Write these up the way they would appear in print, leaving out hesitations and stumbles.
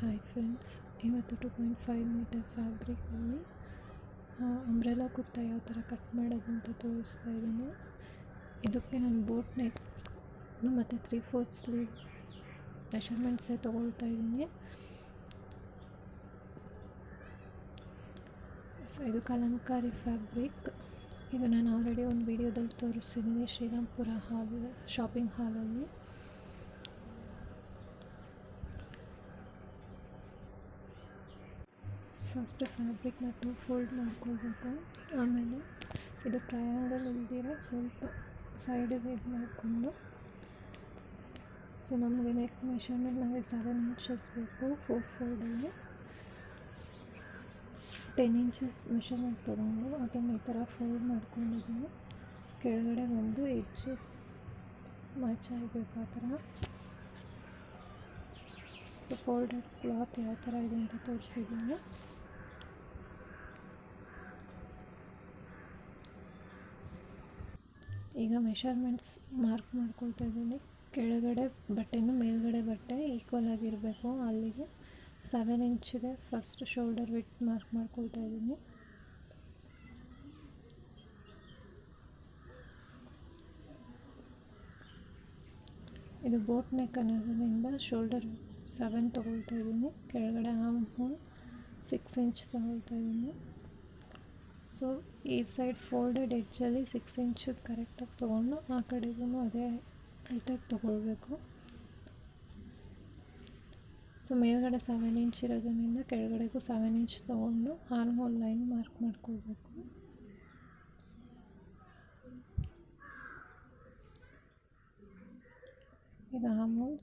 Hi friends, ಇವತ್ತು 2.5 metre ಫ್ಯಾಬ್ರಿಕಲ್ಲಿ umbrella kurta ಯಾವ ಥರ ಕಟ್ ಮಾಡೋದು ಅಂತ ತೋರಿಸ್ತಾ ಇದ್ದೀನಿ. ಇದಕ್ಕೆ ನಾನು ಬೋಟ್ ನೆಕ್ ಮತ್ತು 3/4 ಸ್ಲೀವ್ ಮೆಷರ್ಮೆಂಟ್ಸೇ ತೊಗೊಳ್ತಾ ಇದ್ದೀನಿ. ಸೊ ಇದು ಕಲಂಕಾರಿ ಫ್ಯಾಬ್ರಿಕ್. ಇದು ನಾನು ಆಲ್ರೆಡಿ ಒಂದು ವಿಡಿಯೋದಲ್ಲಿ ತೋರಿಸಿದ್ದೀನಿ ಶ್ರೀರಾಮ್ಪುರ ಶಾಪಿಂಗ್ ಹಾಲಲ್ಲಿ. ಫಸ್ಟ್ ಫ್ಯಾಬ್ರಿಕ್ನ 2 ಫೋಲ್ಡ್ ಮಾಡ್ಕೊಳ್ಬೇಕು. ಆಮೇಲೆ ಇದು ಟ್ರಯಾಂಗಲ್ ಇಲ್ದಿರ ಸ್ವಲ್ಪ ಸೈಡಿಗೆ ಇದು ಮಾಡಿಕೊಂಡು, ಸೊ ನಮಗೆ ನೆಕ್ ಮೆಷರ್ಮೆಂಟ್ ನನಗೆ 7 ಇಂಚಸ್ ಬೇಕು. 4 ಫೋಲ್ಡಲ್ಲಿ 10 ಇಂಚಸ್ ಮೆಷರ್ಮೆಂಟ್ ತೊಗೊಂಡು ಅದನ್ನು ಈ ಥರ ಫೋಲ್ಡ್ ಮಾಡ್ಕೊಂಡಿದ್ದೀನಿ. ಕೆಳಗಡೆ ಒಂದು ಎಡ್ಜಸ್ ಮ್ಯಾಚ್ ಆಗಬೇಕು ಆ ಥರ. ಸೊ ಫೋಲ್ಡೆಡ್ ಕ್ಲಾತ್ ಯಾವ ಥರ ಇದೆ ಅಂತ ತೋರಿಸಿದ್ದೀನಿ. ಈಗ ಮೆಷರ್ಮೆಂಟ್ಸ್ ಮಾರ್ಕ್ ಮಾಡ್ಕೊಳ್ತಾ ಇದ್ದೀನಿ. ಕೆಳಗಡೆ ಬಟ್ಟೆನೂ ಮೇಲ್ಗಡೆ ಬಟ್ಟೆ ಈಕ್ವಲ್ ಆಗಿರಬೇಕು. ಅಲ್ಲಿಗೆ 7 ಇಂಚಿಗೆ ಫಸ್ಟ್ ಶೋಲ್ಡರ್ ವಿಡ್ತ್ ಮಾರ್ಕ್ ಮಾಡ್ಕೊಳ್ತಾ ಇದ್ದೀನಿ. ಇದು ಬೋಟ್ ನೆಕ್ ಅನ್ನೋದ್ರಿಂದ ಶೋಲ್ಡರ್ 7 ತೊಗೊಳ್ತಾ ಇದ್ದೀನಿ. ಕೆಳಗಡೆ ಆರ್ಮ್ ಹೋಲ್ 6 ಇಂಚ್ ತೊಗೊಳ್ತಾ ಇದ್ದೀನಿ. ಸೊ ಈ ಸೈಡ್ ಫೋಲ್ಡೆಡ್ ಎಡ್ಜಲ್ಲಿ 6 ಇಂಚದ್ದು ಕರೆಕ್ಟಾಗಿ ತೊಗೊಂಡು ಆ ಕಡೆಗೂ ಅದೇ ಅಳತೆಗೆ ತೊಗೊಳ್ಬೇಕು. ಸೊ ಮೇಲ್ಗಡೆ 7 ಇಂಚ್ ಇರೋದ್ರಿಂದ ಕೆಳಗಡೆಗೂ 7 ಇಂಚ್ ತೊಗೊಂಡು ಆರ್ಮ್ ಹೋಲ್ ಲೈನ್ ಮಾರ್ಕ್ ಮಾಡ್ಕೊಳ್ಬೇಕು. ಈಗ ಆರ್ಮ್ ಹೋಲ್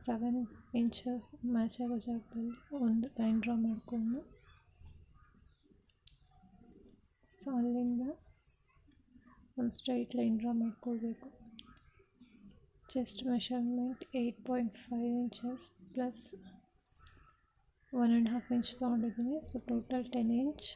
7 ಇಂಚ್ ಮ್ಯಾಚ್ ಆಗೋ ಜಾಗದಲ್ಲಿ ಒಂದು ಲೈನ್ ಡ್ರಾ ಮಾಡಿಕೊಂಡು, ಸೊ ಅಲ್ಲಿಂದ ಒಂದು ಸ್ಟ್ರೈಟ್ ಲೈನ್ ಡ್ರಾ ಮಾಡ್ಕೊಳ್ಬೇಕು. Chest measurement 8.5 inches plus 1.5 inch ತೊಗೊಂಡಿದ್ದೀನಿ. So total 10 inch.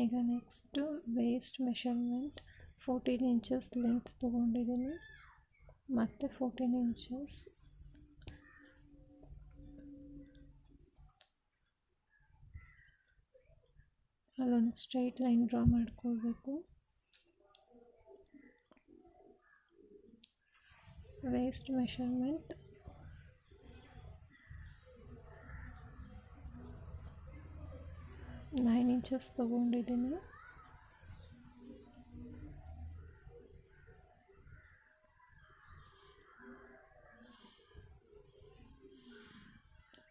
ಈಗ next waist measurement 14 inches length ತೊಗೊಂಡಿದ್ದೀನಿ ಮತ್ತು 14 ಇಂಚಸ್ ಅಲ್ಲೊಂದು ಸ್ಟ್ರೈಟ್ ಲೈನ್ ಡ್ರಾ ಮಾಡ್ಕೊಳ್ಬೇಕು. ವೇಸ್ಟ್ ಮೆಷರ್ಮೆಂಟ್ 9 ಇಂಚಸ್ ತೊಗೊಂಡಿದ್ದೀನಿ.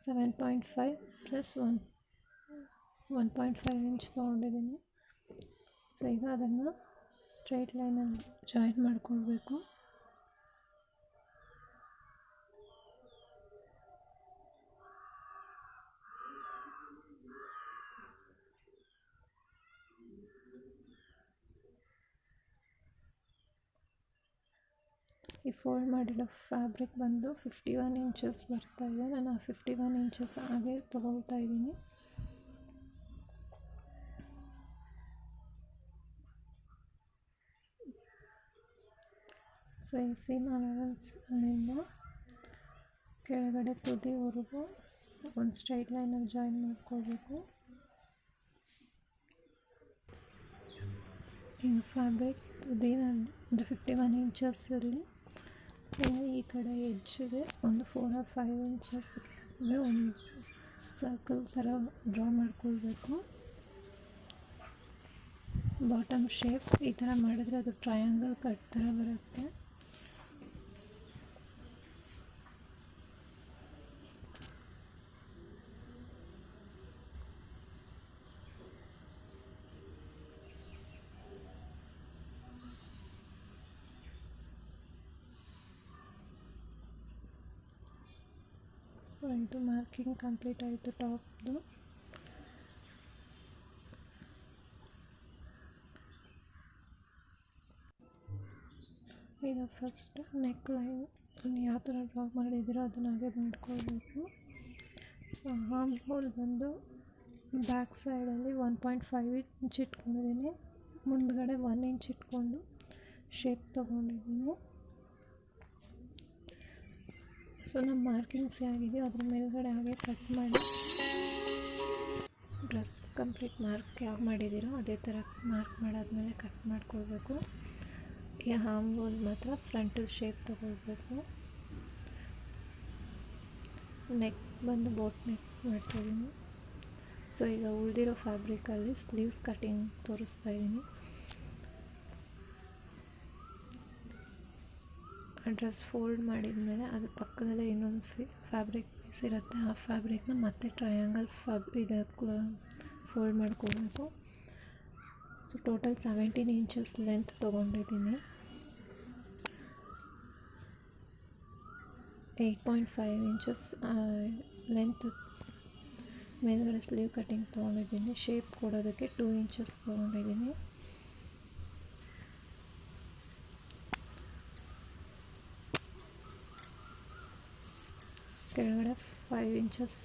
(7.5 ಪ್ಲಸ್ 1.5 ಇಂಚ್ ತೊಗೊಂಡಿದ್ದೀನಿ. ಸೊ ಈಗ ಅದನ್ನು ಸ್ಟ್ರೈಟ್ ಲೈನಲ್ಲಿ ಜಾಯಿನ್ ಮಾಡ್ಕೊಳ್ಬೇಕು. ಈ ಫೋಲ್ಡ್ ಮಾಡಿರೋ ಫ್ಯಾಬ್ರಿಕ್ ಬಂದು 51 ಇಂಚಸ್ ಬರ್ತಾ ಇದೆ. ನಾನು ಆ 51 ಇಂಚಸ್ ಹಾಗೆ ತೊಗೊಳ್ತಾ ಇದ್ದೀನಿ. ಸೊ ಈ ಸೀಮ್ ಅಲವೆನ್ಸ್ನಿಂದ ಕೆಳಗಡೆ ತುದಿವರೆಗೂ ಒಂದು ಸ್ಟ್ರೈಟ್ ಲೈನಲ್ಲಿ ಜಾಯಿನ್ ಮಾಡ್ಕೊಳ್ಬೇಕು. ಈಗ ಫ್ಯಾಬ್ರಿಕ್ ತುದಿನ ಒಂದು 51 ಇಂಚಸ್ಸಲ್ಲಿ ಈ ಕಡೆ ಎಡ್ಜ್ಗೆ ಒಂದು 4 or 5 ಇಂಚಸ್ಗೆ ಒಂದು ಸರ್ಕಲ್ ಥರ ಡ್ರಾ ಮಾಡ್ಕೊಳ್ಬೇಕು. ಬಾಟಮ್ ಶೇಪ್ ಈ ಥರ ಮಾಡಿದ್ರೆ ಅದು ಟ್ರಯಾಂಗಲ್ ಕಟ್ ಥರ ಬರುತ್ತೆ. ಸೊ ಇದು ಮಾರ್ಕಿಂಗ್ ಕಂಪ್ಲೀಟ್ ಆಯಿತು ಟಾಪ್ದು. ಈಗ ಫಸ್ಟ್ ನೆಕ್ ಲೈನ್ ಯಾವ ಥರ ಡ್ರಾ ಮಾಡಿದ್ದೀರೋ ಅದನ್ನು ಹಾಗೆ ಮಾಡ್ಕೊಳ್ಬೇಕು. ಆರ್ಮ್ ಹೋಲ್ ಬಂದು ಬ್ಯಾಕ್ ಸೈಡಲ್ಲಿ 1.5 ಇಂಚ್ ಇಟ್ಕೊಂಡಿದ್ದೀನಿ, ಮುಂದ್ಗಡೆ 1 ಇಂಚ್ ಇಟ್ಕೊಂಡು ಶೇಪ್ ತೊಗೊಂಡಿದ್ದೀನಿ. ಸೊ ನಮ್ಮ ಮಾರ್ಕಿಂಗ್ಸ್ ಹೇಗಿದೆಯೋ ಅದ್ರ ಮೇಲ್ಗಡೆ ಹಾಗೆ ಕಟ್ ಮಾಡಿ, ಡ್ರೆಸ್ ಕಂಪ್ಲೀಟ್ ಮಾರ್ಕ್ ಯಾವ ಮಾಡಿದ್ದೀರೋ ಅದೇ ಥರ ಮಾರ್ಕ್ ಮಾಡಾದ್ಮೇಲೆ ಕಟ್ ಮಾಡ್ಕೊಳ್ಬೇಕು. ಈ ಆರ್ಮ್ ಹೋಲ್ ಮಾತ್ರ ಫ್ರಂಟಲ್ ಶೇಪ್ ತೊಗೊಳ್ಬೇಕು. ನೆಕ್ ಬಂದು ಬೋಟ್ ನೆಕ್ ಮಾಡ್ತಾಯಿದ್ದೀನಿ. ಸೊ ಈಗ ಉಳಿದಿರೋ ಫ್ಯಾಬ್ರಿಕಲ್ಲಿ ಸ್ಲೀವ್ಸ್ ಕಟಿಂಗ್ ತೋರಿಸ್ತಾ ಇದ್ದೀನಿ. ಆ ಡ್ರೆಸ್ ಫೋಲ್ಡ್ ಮಾಡಿದ್ಮೇಲೆ ಅದ್ರ ಪಕ್ಕದಲ್ಲೇ ಇನ್ನೊಂದು ಫ್ಯಾಬ್ರಿಕ್ ಪೀಸ್ ಇರುತ್ತೆ. ಆ ಫ್ಯಾಬ್ರಿಕ್ನ ಮತ್ತೆ ಟ್ರಯಾಂಗಲ್ ಇದಕ್ಕೆ ಫೋಲ್ಡ್ ಮಾಡ್ಕೋಬೇಕು. ಸೊ ಟೋಟಲ್ 17 ಇಂಚಸ್ ಲೆಂತ್ ತೊಗೊಂಡಿದ್ದೀನಿ. 8.5 ಇಂಚಸ್ ಲೆಂತ್ ಮೇಲ್ಗಡೆ ಸ್ಲೀವ್ ಕಟಿಂಗ್ ತೊಗೊಂಡಿದ್ದೀನಿ. ಶೇಪ್ ಕೊಡೋದಕ್ಕೆ 2 ಇಂಚಸ್ ತೊಗೊಂಡಿದ್ದೀನಿ. ಕೆಳಗಡೆ 5 ಇಂಚಸ್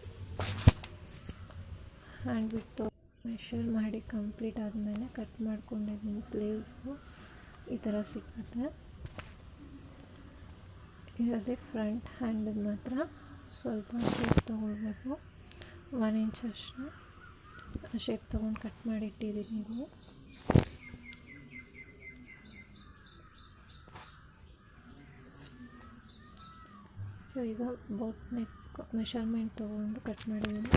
ಹ್ಯಾಂಡ್ ಬಿಟ್ಟು ಮೆಷರ್ ಮಾಡಿ ಕಂಪ್ಲೀಟ್ ಆದಮೇಲೆ ಕಟ್ ಮಾಡ್ಕೊಂಡಿದ್ದೀನಿ. ಸ್ಲೀವ್ಸು ಈ ಥರ ಸಿಗುತ್ತೆ. ಇದರಲ್ಲಿ ಫ್ರಂಟ್ ಹ್ಯಾಂಡಿಗೆ ಮಾತ್ರ ಸ್ವಲ್ಪ ಶೇಪ್ ತೊಗೊಳ್ಬೇಕು. 1 ಇಂಚಷ್ಟು ಶೇಪ್ ತೊಗೊಂಡು ಕಟ್ ಮಾಡಿ ಇಟ್ಟಿದ್ದೀನಿ. ಇದು ಸೊ ಈಗ ಬೋಟ್ ನೆಕ್ ಮೆಷರ್ಮೆಂಟ್ ತೊಗೊಂಡು ಕಟ್ ಮಾಡಿದ್ದೀನಿ.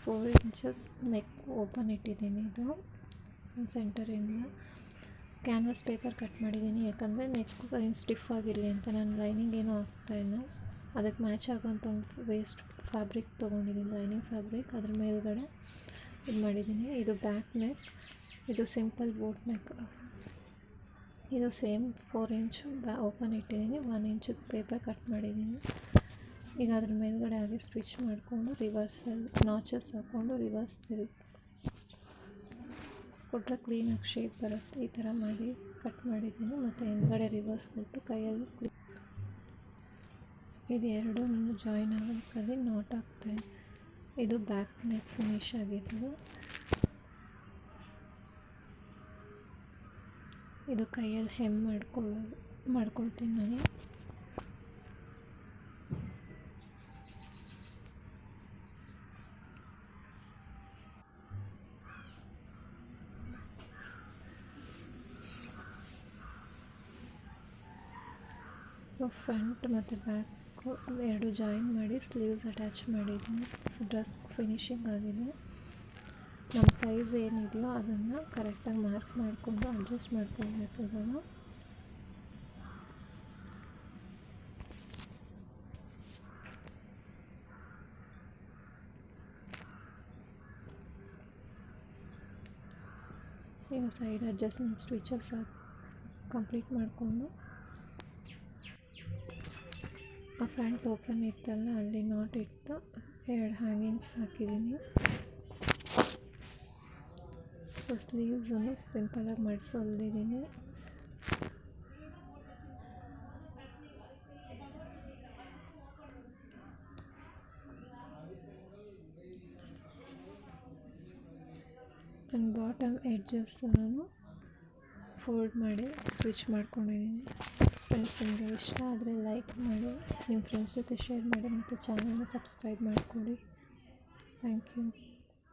4 ಇಂಚಸ್ ನೆಕ್ ಓಪನ್ ಇಟ್ಟಿದ್ದೀನಿ. ಇದು ಸೆಂಟರಿಂದ ಕ್ಯಾನ್ವಾಸ್ ಪೇಪರ್ ಕಟ್ ಮಾಡಿದ್ದೀನಿ, ಯಾಕಂದರೆ ನೆಕ್ ಸ್ಟಿಫ್ ಆಗಿರಲಿ ಅಂತ. ನಾನು ಲೈನಿಂಗ್ ಏನೂ ಹಾಕ್ತಾಯಿಲ್ಲ, ಅದಕ್ಕೆ ಮ್ಯಾಚ್ ಆಗೋಂಥ ಒಂದು ವೇಸ್ಟ್ ಫ್ಯಾಬ್ರಿಕ್ ತೊಗೊಂಡಿದ್ದೀನಿ, ಲೈನಿಂಗ್ ಫ್ಯಾಬ್ರಿಕ್. ಅದ್ರ ಮೇಲ್ಗಡೆ ಇದು ಮಾಡಿದ್ದೀನಿ. ಇದು ಬ್ಯಾಕ್ ನೆಕ್, ಇದು ಸಿಂಪಲ್ ಬೋಟ್ ನೆಕ್. ಇದು ಸೇಮ್ 4 ಇಂಚ್ ಓಪನ್ ಇಟ್ಟಿದ್ದೀನಿ, 1 ಇಂಚ್ ಪೇಪರ್ ಕಟ್ ಮಾಡಿದ್ದೀನಿ. ಈಗ ಅದ್ರ ಮೇಲ್ಗಡೆ ಹಾಗೆ ಸ್ಟಿಚ್ ಮಾಡಿಕೊಂಡು ರಿವರ್ಸಲ್ಲಿ ನಾಚಸ್ ಹಾಕ್ಕೊಂಡು ರಿವರ್ಸ್ ತಿರುಗಿ ಕೊಟ್ಟರೆ ಕ್ಲೀನಾಗಿ ಶೇಪ್ ಬರುತ್ತೆ. ಈ ಥರ ಮಾಡಿ ಕಟ್ ಮಾಡಿದ್ದೀನಿ. ಮತ್ತು ಹಿಂದ್ಗಡೆ ರಿವರ್ಸ್ ಕೊಟ್ಟು ಕೈಯಲ್ಲಿ ಇದು ಎರಡೂ ಜಾಯಿನ್ ಆಗೋದಕ್ಕಲ್ಲಿ ನಾಟ್ ಆಗ್ತಾಯಿದೆ. ಇದು ಬ್ಯಾಕ್ ನೆಕ್ ಫಿನಿಶ್ ಆಗಿರೋದು. ಇದು ಕೈಯಲ್ಲಿ ಹೆಮ್ ಮಾಡ್ಕೊಳ್ತೀನಿ ನಾನು. ಸೊ ಫ್ರಂಟ್ ಮತ್ತು ಬ್ಯಾಕು ಎರಡು ಜಾಯಿನ್ ಮಾಡಿ ಸ್ಲೀವ್ಸ್ ಅಟ್ಯಾಚ್ ಮಾಡಿದ್ದೀನಿ. ಡ್ರೆಸ್ ಫಿನಿಶಿಂಗ್ ಆಗಿದೆ. ನಮ್ಮ ಸೈಜ್ ಏನಿದೆಯೋ ಅದನ್ನು ಕರೆಕ್ಟಾಗಿ ಮಾರ್ಕ್ ಮಾಡಿಕೊಂಡು ಅಡ್ಜಸ್ಟ್ ಮಾಡ್ಕೊಳ್ಬೇಕು. ಇವಾಗ ಸೈಡ್ ಅಡ್ಜಸ್ಟ್ಮೆಂಟ್ ಸ್ಟಿಚಸ್ ಕಂಪ್ಲೀಟ್ ಮಾಡಿಕೊಂಡು ಆ ಫ್ರಂಟ್ ಓಪನ್ ಇತ್ತಲ್ಲ ಅಲ್ಲಿ ನಾಟ್ ಇಟ್ಟು 2 ಹ್ಯಾಂಗಿಂಗ್ಸ್ ಹಾಕಿದ್ದೀನಿ. ಸೊ ಸ್ಲೀವ್ಸನ್ನು ಸಿಂಪಲಾಗಿ ಮಡಿಸೊಲ್ದಿದ್ದೀನಿ. ಆ್ಯಂಡ್ ಬಾಟಮ್ ಎಡ್ಜಸ್ಸನ್ನು ಫೋಲ್ಡ್ ಮಾಡಿ ಸ್ಟಿಚ್ ಮಾಡ್ಕೊಂಡಿದ್ದೀನಿ. ಫ್ರೆಂಡ್ಸ್, ನಿಮಗೆ ಇಷ್ಟ ಆದರೆ ಲೈಕ್ ಮಾಡಿ, ನಿಮ್ಮ ಫ್ರೆಂಡ್ಸ್ ಜೊತೆ ಶೇರ್ ಮಾಡಿ, ಮತ್ತು ಚಾನಲ್ನ ಸಬ್ಸ್ಕ್ರೈಬ್ ಮಾಡಿಕೊಡಿ. Thank you.